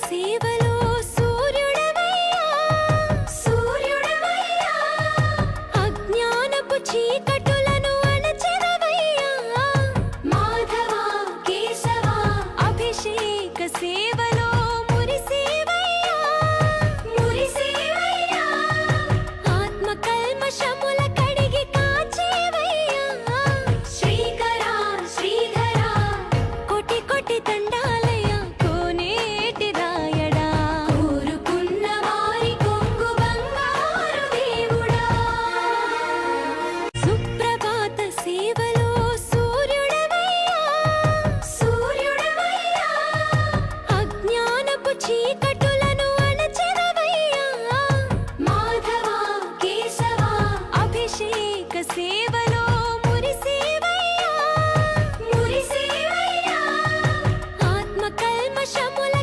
సేవలో సూర్యుడవయ్యా సూర్యుడవయ్యా అజ్ఞానపు చీకటులను అణచెదవయ్యా మాధవ కేశవ అభిషేక సేవలో మురిసేవయ్యా మురిసేవయ్యా ఆత్మ కల్మషముల కడిగి కాచేవయ్యా శ్రీకర శ్రీధర కోటి కోటి దండాలయ్యా కోనేటి రాయడా కోరుకున్న వారి కొంగు బంగారు దేవుడా సుప్రభాత సేవలో సూర్యుడవయ్యా సూర్యుడవయ్యా అజ్ఞానపు చీకటులను అణచెదవయ్యా మాధవ కేశవ అభిషేక సేవలో మురిసేవయ్యా మురిసేవయ్యా ఆత్మ కల్మషముల